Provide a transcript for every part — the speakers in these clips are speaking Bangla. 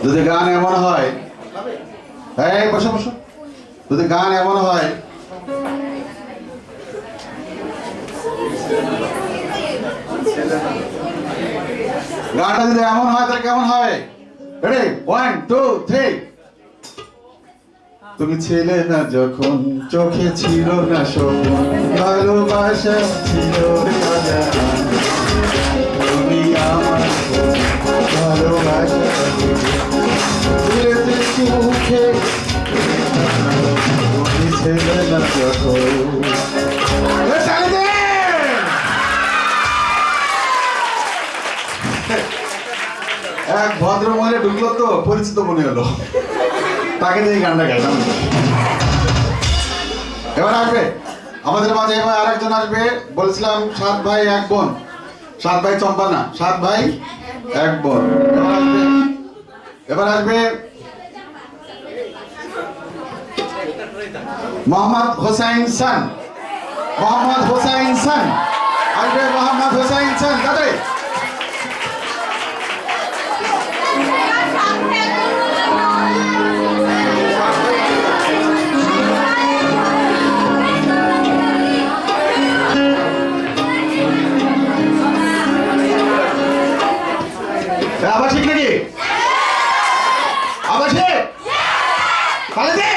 যদি গান এমন হয়, এই বসো বসো, যদি গান এমন হয় গানটা যদি এমন হয় তাহলে কেমন হয়? রেডি, 1 2 3। তুমি ছিলে না যখন, চোখে ছিল না স্বপ্ন, ভালোবাসা ছিল অজানা। তুমি আমার ভালোবাসা ছিলে চোখে, তুমি ছিলে না যখন। এক ভদ্র মহিলা ঢুকলো তো, পরিচিত মনে হলো, তাকে দিয়ে গানটা গাইলাম। এবার আসবে আমাদের মাঝে, এবার আরেকজন আসবে। বলছিলাম 7 ভাই 1 বোন, 7 ভাই চম্পা না, 7 ভাই 1 বোন। এবার আসবে মোহাম্মদ হোসাইন খান, মোহাম্মদ হোসাইন খান আসবে, মোহাম্মদ হোসাইন খান দাদা। আবার ঠিক নাকি? আবার ঠিক? তাহলে দে।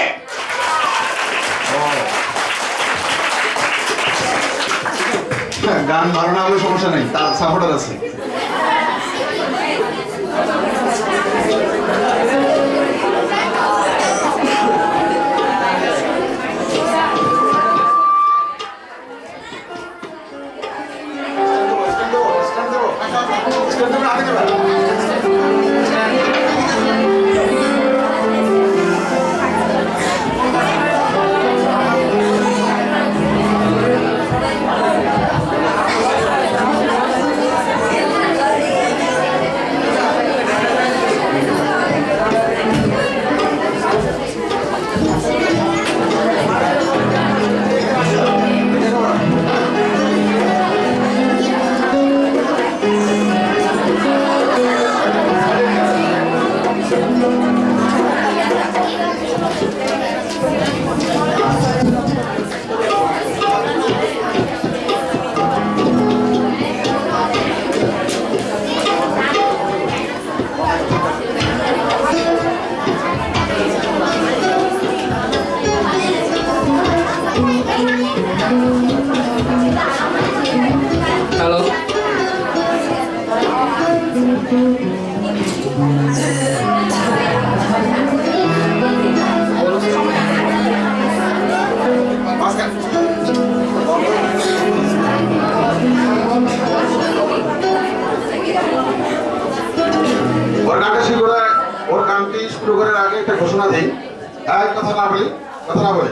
গান ভালো না হলে সমস্যা নেই, তার সাপোর্টার আছে। ওর গানটি শুরু করার আগে একটা ঘোষণা দিই। কথা না বলি, কথা না বলি।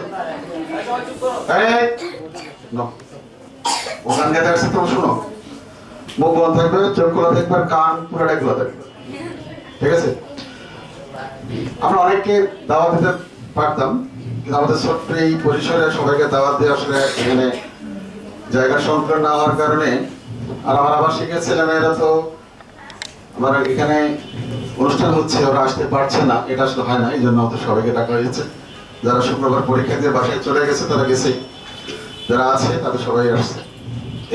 ও গান গাইতে আসছে, তোমরা শোনো, মুখ বন্ধ থাকবে, চোখ খোলা থাকবে, আর কান পুরোটাই খোলা থাকবে, ঠিক আছে? আমরা অনেককে দাওয়াত দিতে পারতাম, কিন্তু আমাদের ছোট্ট এই পরিসরে সবাইকে দাওয়াত দিয়ে আসলে এখানে জায়গা সংকলন না হওয়ার কারণে, আর আমার আবাসিকের ছেলেমেয়েরা তো আমার এখানে অনুষ্ঠান হচ্ছে, ওরা আসতে পারছে না, এটা আসলে হয় না, এই জন্য আমাদের সবাইকে ডাকা হয়েছে। যারা শুক্রবার পরীক্ষা দিয়ে বাসায় চলে গেছে তারা গেছে, যারা আছে তাদের সবাই আসছে।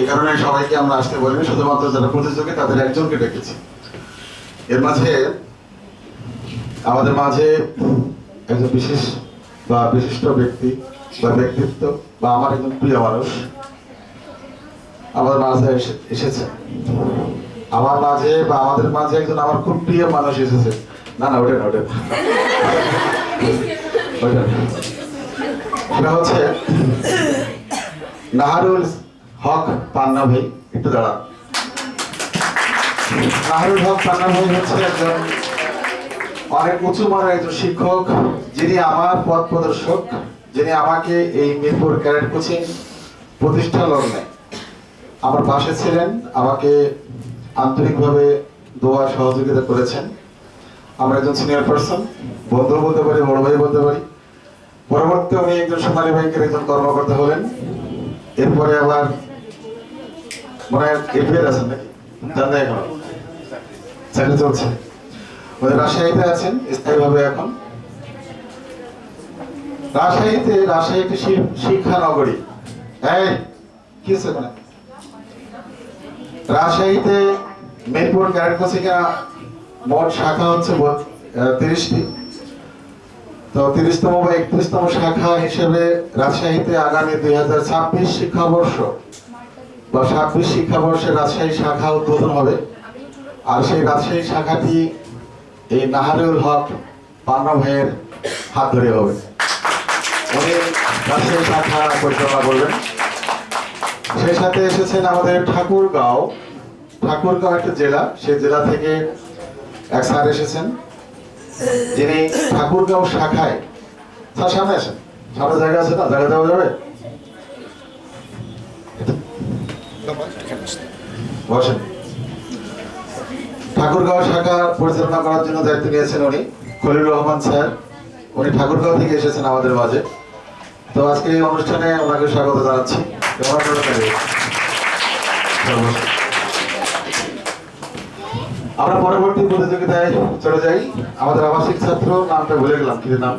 এই কারণে সবাইকে আমরা আসতে বলিনি, শুধুমাত্র যারা প্রতিযোগী তাদের একজনকে ডেকেছি। এর মাঝে আমাদের মাঝে একজন বিশেষ বা বিশিষ্ট ব্যক্তি বা ব্যক্তিত্ব বা আমার একজন প্রিয় মানুষ আমাদের মাঝে এসেছে। আমার মাঝে বা আমাদের মাঝে একজন আমার খুব প্রিয় মানুষ এসেছে। না না, ওটা না, ওটা সেটা হচ্ছে নাহারুল হক পান্না ভাই। একটু দাঁড়ান। নাহারুল হক পান্না ভাই হচ্ছে একজন অনেক উঁচু মানের একজন শিক্ষক, যিনি আমার পথ প্রদর্শক, যিনি আমাকে এই মিরপুর ক্যাডেট কোচিং প্রতিষ্ঠা লগ্নে আমার পাশে ছিলেন, আমাকে আন্তরিকভাবে দোয়া সহযোগিতা করেছেন। আমরা একজন সিনিয়র পার্সন, বন্ধু বলতে পারি, বড় ভাই বলতে পারি। পরবর্তীতে উনি একজন সোনালী ব্যাংকের একজন কর্মকর্তা হলেন। এরপরে আবার মনে হয় এফবিআই আছেন নাকি জানেন, এখন চাকরি চলছে। ওদের রাজশাহীতে আছেন স্থায়ীভাবে এখন। রাজশাহী একটি শিক্ষা নগরী। এই কি হচ্ছে মানে রাজশাহীতে মিরপুর ক্যাডেট কোচিং মোট শাখা হচ্ছে 30টি। তো 30তম বা 31তম শাখা হিসেবে রাজশাহীতে আগামী 2026 শিক্ষাবর্ষ বা 26 শিক্ষাবর্ষে রাজশাহী শাখা উদ্বোধন হবে। আর সেই রাজশাহী শাখাটি এই নাহারুল হক পান্না ভাইয়ের হাত ধরে হবে। উনি রাজশাহী শাখা পরিচালনা করবেন। সেই সাথে এসেছেন আমাদের ঠাকুরগাঁও একটা জেলা, সেই জেলা থেকে এক স্যার এসেছেন, যিনি ঠাকুরগাঁও শাখায়। স্যার সামনে আসেন, সামনে জায়গা আছে না, জায়গা দেওয়া যাবে? বসেন। ঠাকুরগাঁও শাখা পরিচালনা করার জন্য দায়িত্ব নিয়েছেন উনি খলিলুর রহমান স্যার। উনি ঠাকুরগাঁও থেকে এসেছেন আমাদের মাঝে। তো আজকে এই অনুষ্ঠানে ওনাকে স্বাগত জানাচ্ছি। আমরা পরবর্তী প্রতিযোগিতায় চলে যাই। আমাদের আবাসিক ছাত্র, নামটা ভুলে গেলাম, কি নাম?